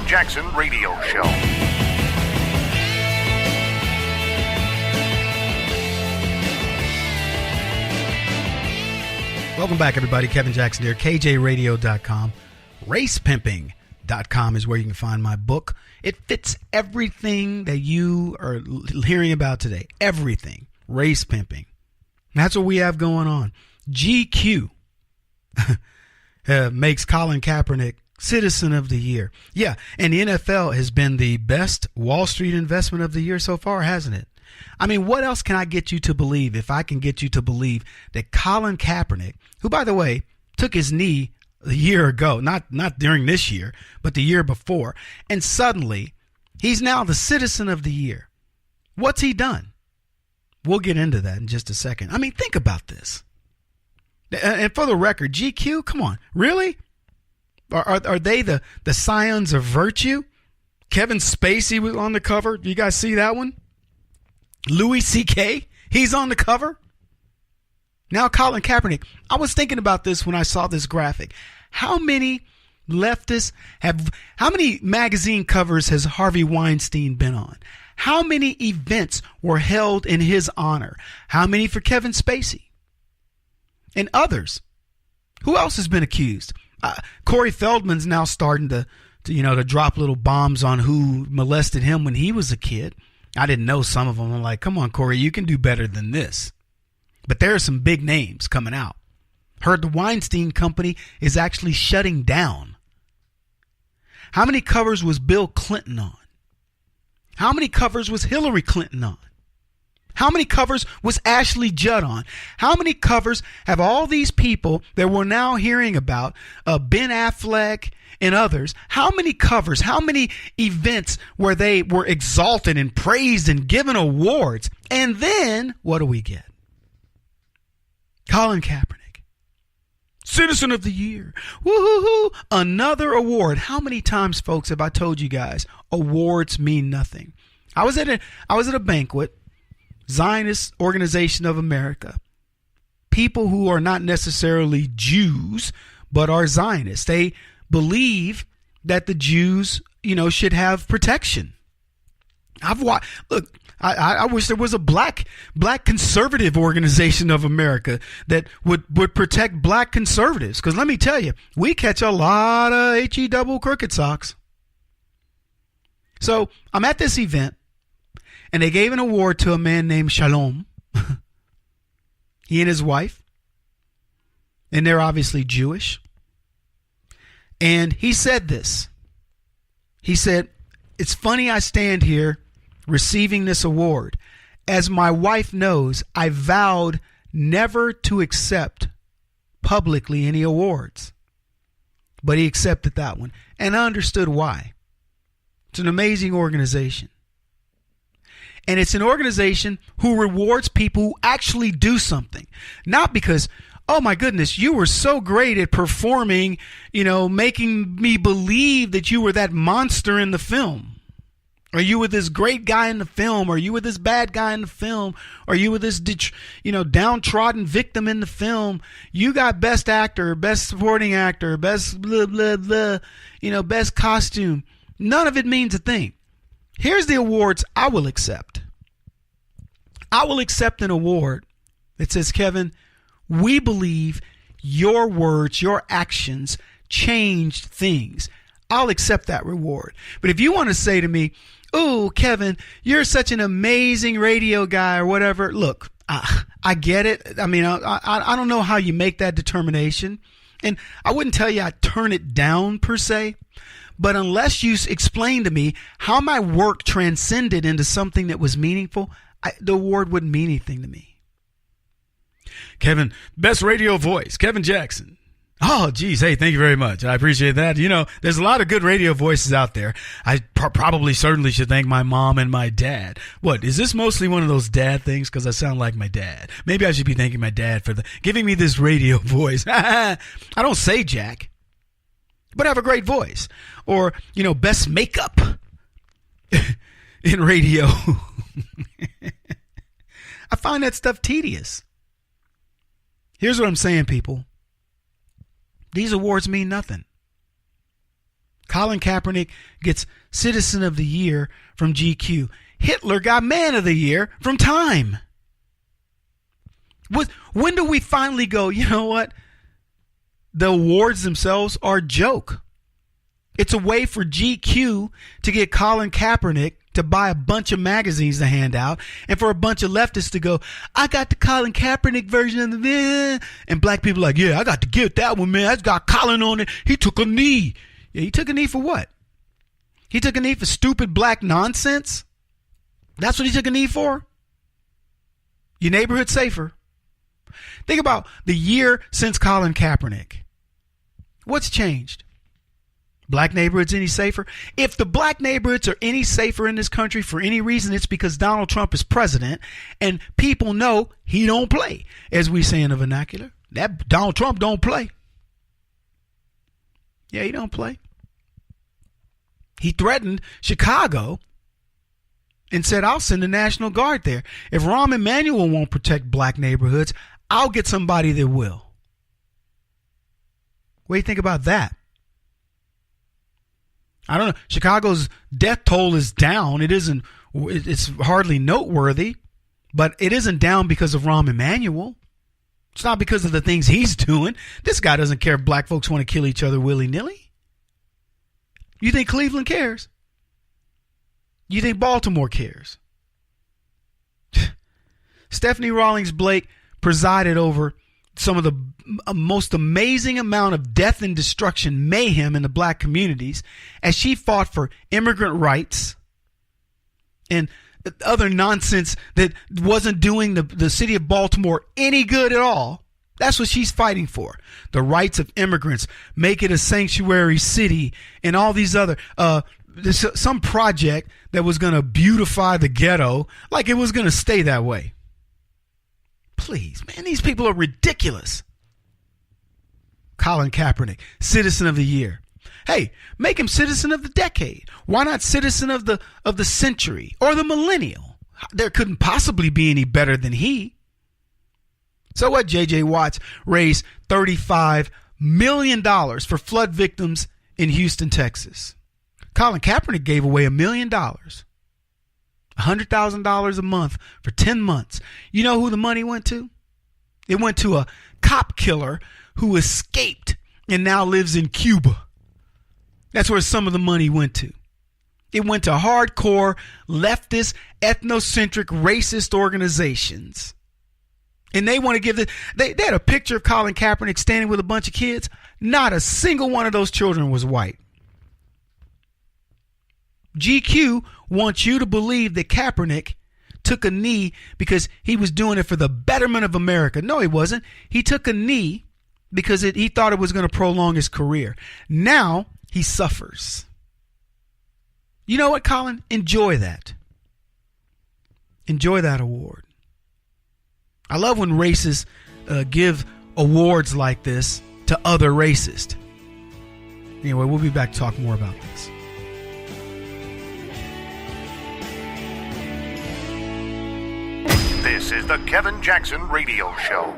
Jackson Radio Show. Welcome back, everybody. Kevin Jackson here, KJRadio.com. RacePimping.com is where you can find my book. It fits everything that you are hearing about today. Everything. Race pimping. That's what we have going on. GQ makes Colin Kaepernick Citizen of the Year. Yeah, and the NFL has been the best Wall Street investment of the year so far, hasn't it? I mean, what else can I get you to believe if I can get you to believe that Colin Kaepernick, who, by the way, took his knee a year ago, not during this year, but the year before, and suddenly he's now the Citizen of the Year. What's he done? We'll get into that in just a second. I mean, think about this. And for the record, GQ, come on, really? Are they the scions of virtue? Kevin Spacey was on the cover. Do you guys see that one? Louis C.K., he's on the cover. Now Colin Kaepernick. I was thinking about this when I saw this graphic. How many magazine covers has Harvey Weinstein been on? How many events were held in his honor? How many for Kevin Spacey? And others. Who else has been accused? Corey Feldman's now starting to drop little bombs on who molested him when he was a kid. I didn't know some of them. I'm like, come on, Corey, you can do better than this. But there are some big names coming out. Heard the Weinstein Company is actually shutting down. How many covers was Bill Clinton on? How many covers was Hillary Clinton on? How many covers was Ashley Judd on? How many covers have all these people that we're now hearing about, Ben Affleck and others, how many covers, how many events where they were exalted and praised and given awards? And then, what do we get? Colin Kaepernick, Citizen of the Year. Woo-hoo-hoo. Another award. How many times, folks, have I told you guys awards mean nothing? I was at a banquet, Zionist Organization of America. People who are not necessarily Jews, but are Zionists. They believe that the Jews, should have protection. I wish there was a black conservative organization of America that would protect black conservatives. Because let me tell you, we catch a lot of HE double crooked socks. So I'm at this event, and they gave an award to a man named Shalom. He and his wife. And they're obviously Jewish. And he said this. He said, "It's funny I stand here receiving this award. As my wife knows, I vowed never to accept publicly any awards." But he accepted that one. And I understood why. It's an amazing organization. And it's an organization who rewards people who actually do something. Not because, oh my goodness, you were so great at performing, making me believe that you were that monster in the film. Or you were this great guy in the film, or you were this bad guy in the film, or you were this, downtrodden victim in the film. You got best actor, best supporting actor, best blah, blah, blah, best costume. None of it means a thing. Here's the awards I will accept. I will accept an award that says, Kevin, we believe your words, your actions changed things. I'll accept that reward. But if you want to say to me, "Oh, Kevin, you're such an amazing radio guy," or whatever, look, I get it. I mean, I don't know how you make that determination. And I wouldn't tell you I'd turn it down per se. But unless you explain to me how my work transcended into something that was meaningful, the award wouldn't mean anything to me. Kevin, best radio voice, Kevin Jackson. Oh, geez. Hey, thank you very much. I appreciate that. There's a lot of good radio voices out there. I certainly should thank my mom and my dad. What, is this mostly one of those dad things? Because I sound like my dad. Maybe I should be thanking my dad for giving me this radio voice. I don't say jack, but I have a great voice. Or, best makeup in radio. I find that stuff tedious. Here's what I'm saying, people. These awards mean nothing. Colin Kaepernick gets Citizen of the Year from GQ. Hitler got Man of the Year from Time. When do we finally go, you know what? The awards themselves are a joke. It's a way for GQ to get Colin Kaepernick to buy a bunch of magazines to hand out, and for a bunch of leftists to go, I got the Colin Kaepernick version of the, and black people are like, yeah, I got to get that one, man. That's got Colin on it. He took a knee. Yeah, he took a knee for what? He took a knee for stupid black nonsense? That's what he took a knee for? Your neighborhood safer. Think about the year since Colin Kaepernick. What's changed? Black neighborhoods any safer? If the black neighborhoods are any safer in this country for any reason, it's because Donald Trump is president and people know he don't play. As we say in the vernacular, that Donald Trump don't play. Yeah, he don't play. He threatened Chicago and said, I'll send the National Guard there. If Rahm Emanuel won't protect black neighborhoods, I'll get somebody that will. What do you think about that? I don't know. Chicago's death toll is down. It's hardly noteworthy, but it isn't down because of Rahm Emanuel. It's not because of the things he's doing. This guy doesn't care if black folks want to kill each other willy-nilly. You think Cleveland cares? You think Baltimore cares? Stephanie Rawlings Blake presided over some of the most amazing amount of death and destruction, mayhem in the black communities as she fought for immigrant rights and other nonsense that wasn't doing the city of Baltimore any good at all. That's what she's fighting for. The rights of immigrants, make it a sanctuary city, and all these other, some project that was going to beautify the ghetto like it was going to stay that way. Please, man, these people are ridiculous. Colin Kaepernick, Citizen of the Year. Hey, make him Citizen of the Decade. Why not Citizen of the Century or the Millennial? There couldn't possibly be any better than he. So what? J.J. Watts raised $35 million for flood victims in Houston, Texas. Colin Kaepernick gave away $1 million. $100,000 a month for 10 months. You know who the money went to? It went to a cop killer who escaped and now lives in Cuba. That's where some of the money went to. It went to hardcore, leftist, ethnocentric, racist organizations. And they want to give they had a picture of Colin Kaepernick standing with a bunch of kids. Not a single one of those children was white. GQ wants you to believe that Kaepernick took a knee because he was doing it for the betterment of America. No, he wasn't. He took a knee because he thought it was going to prolong his career. Now he suffers. You know what, Colin? Enjoy that. Enjoy that award. I love when racists give awards like this to other racists. Anyway, we'll be back to talk more about this. This is the Kevin Jackson Radio Show.